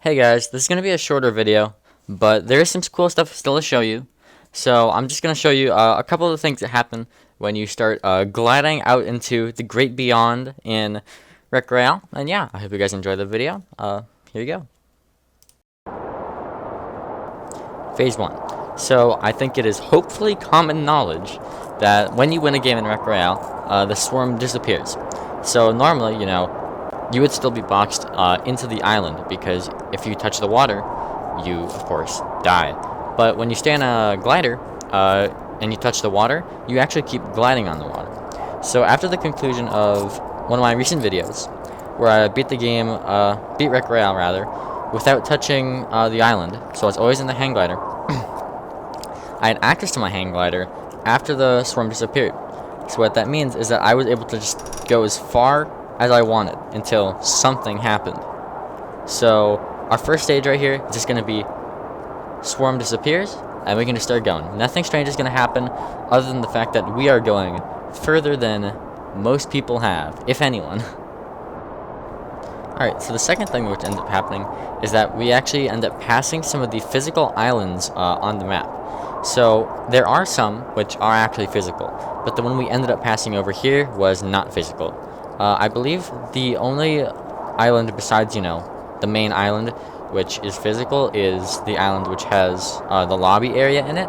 Hey guys, this is going to be a shorter video, but there is some cool stuff still to show you. So I'm just going to show you a couple of the things that happen when you start gliding out into the great beyond in Royale. And yeah, I hope you guys enjoy the video. Here you go. Phase 1. So I think it is hopefully common knowledge that when you win a game in Royale, the swarm disappears. So normally, you would still be boxed into the island, because if you touch the water, you, of course, die. But when you stay on a glider and you touch the water, you actually keep gliding on the water. So after the conclusion of one of my recent videos, where I beat the game, beat Royale rather, without touching the island, so it's always in the hang glider, I had access to my hang glider after the swarm disappeared. So what that means is that I was able to just go as far as I wanted until something happened. So our first stage right here is just going to be swarm disappears and we can just start going. Nothing strange is going to happen other than the fact that we are going further than most people have, if anyone. Alright, so the second thing which ends up happening is that we actually end up passing some of the physical islands on the map. So there are some which are actually physical, but the one we ended up passing over here was not physical. I believe the only island besides, the main island, which is physical, is the island which has the lobby area in it.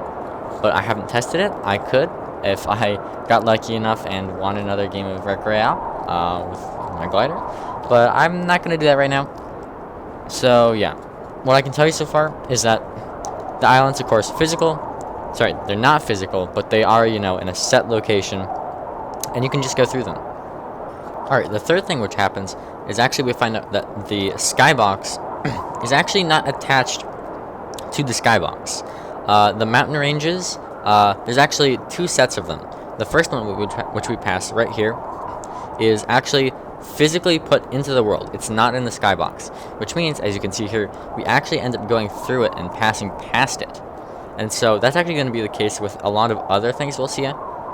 But I haven't tested it. I could, if I got lucky enough and won another game of Royale with my glider. But I'm not going to do that right now. So, yeah. What I can tell you so far is that the islands, of course, physical. Sorry, they're not physical, but they are, in a set location. And you can just go through them. Alright, the third thing which happens is actually we find out that the skybox is actually not attached to the skybox. The mountain ranges, there's actually two sets of them. The first one which we pass right here is actually physically put into the world. It's not in the skybox, which means, as you can see here, we actually end up going through it and passing past it. And so that's actually going to be the case with a lot of other things we'll see.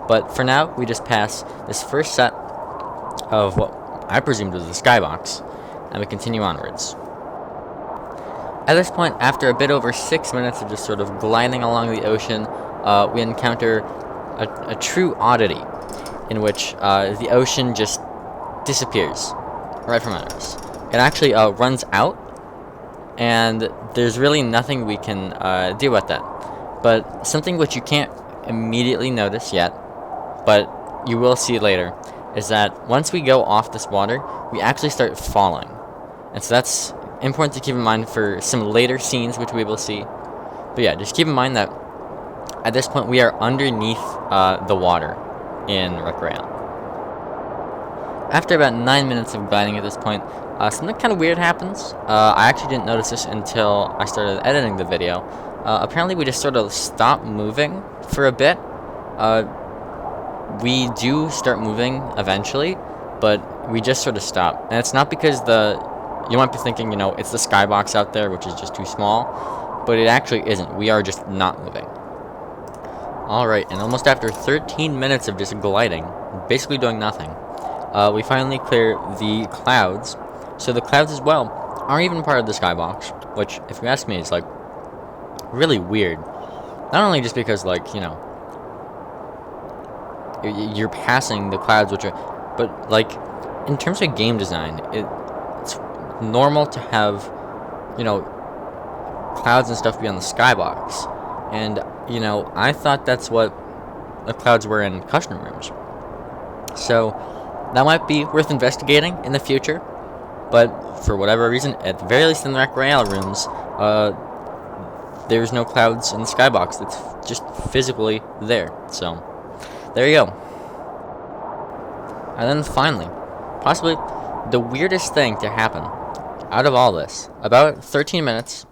But for now, we just pass this first set of what I presumed was the skybox, and we continue onwards. At this point, after a bit over 6 minutes of just sort of gliding along the ocean, we encounter a true oddity, in which the ocean just disappears right from under us. It actually runs out, and there's really nothing we can do about that. But something which you can't immediately notice yet, but you will see later, is that once we go off this water, we actually start falling. And so that's important to keep in mind for some later scenes which we will see. But yeah, just keep in mind that at this point we are underneath the water in Royale. After about 9 minutes of gliding at this point, something kind of weird happens. I actually didn't notice this until I started editing the video. Apparently we just sort of stop moving for a bit. We do start moving eventually, but we just sort of stop. And it's not because you might be thinking, it's the skybox out there, which is just too small, but it actually isn't. We are just not moving. Alright, and almost after 13 minutes of just gliding, basically doing nothing, we finally clear the clouds. So the clouds as well aren't even part of the skybox, which, if you ask me, is, really weird. Not only just because, you're passing the clouds, but in terms of game design, it's normal to have clouds and stuff be on the skybox, and I thought that's what the clouds were in custom rooms. So that might be worth investigating in the future, but for whatever reason, at the very least in the Royale rooms, there's no clouds in the skybox. It's just physically there. So there you go. And then finally, possibly the weirdest thing to happen out of all this. About 13 minutes,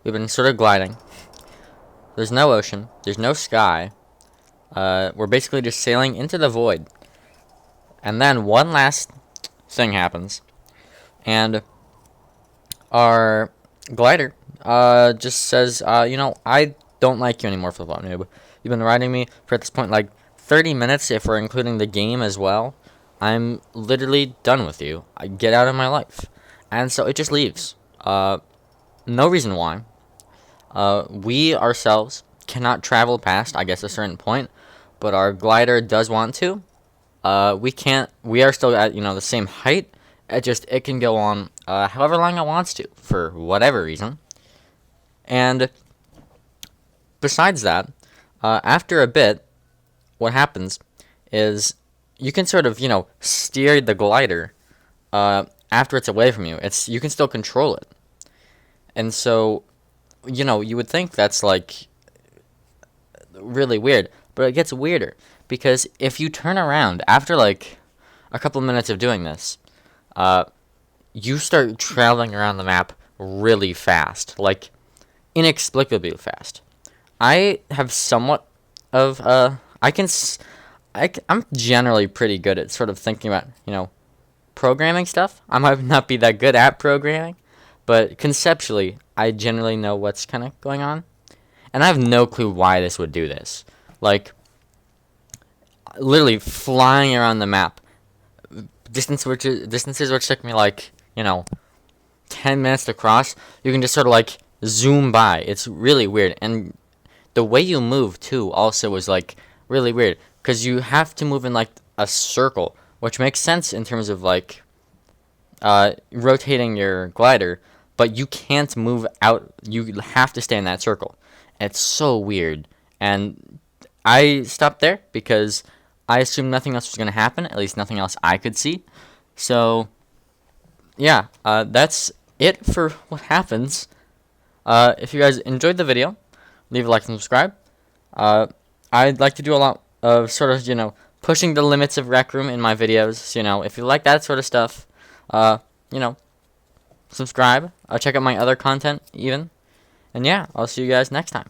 we've been sort of gliding. There's no ocean. There's no sky. We're basically just sailing into the void. And then one last thing happens. And our glider just says, I don't like you anymore, flipflopnoob. You've been riding me for at this point 30 minutes if we're including the game as well. I'm literally done with you. I get out of my life. And so it just leaves. no reason why. We ourselves cannot travel past, I guess, a certain point, but our glider does want to. We can't. We are still at the same height. It can go on however long it wants to for whatever reason. And besides that, after a bit, what happens is you can sort of steer the glider after it's away from you. You can still control it, and so you would think that's like really weird, but it gets weirder because if you turn around after like a couple minutes of doing this, you start traveling around the map really fast, like inexplicably fast. I have somewhat of I'm generally pretty good at sort of thinking about programming stuff. I might not be that good at programming, but conceptually, I generally know what's kind of going on. And I have no clue why this would do this. Like, literally flying around the map. Distances which took me like, 10 minutes to cross, you can just sort of like zoom by. It's really weird. And the way you move, too, also is like really weird. Because you have to move in like a circle, which makes sense in terms of like rotating your glider, but you can't move out. You have to stay in that circle. It's so weird. And I stopped there because I assumed nothing else was going to happen, at least nothing else I could see. So, yeah, that's it for what happens. If you guys enjoyed the video, leave a like and subscribe. I'd like to do a lot of sort of, pushing the limits of Rec Room in my videos. If you like that sort of stuff, subscribe. Check out my other content even. And yeah, I'll see you guys next time.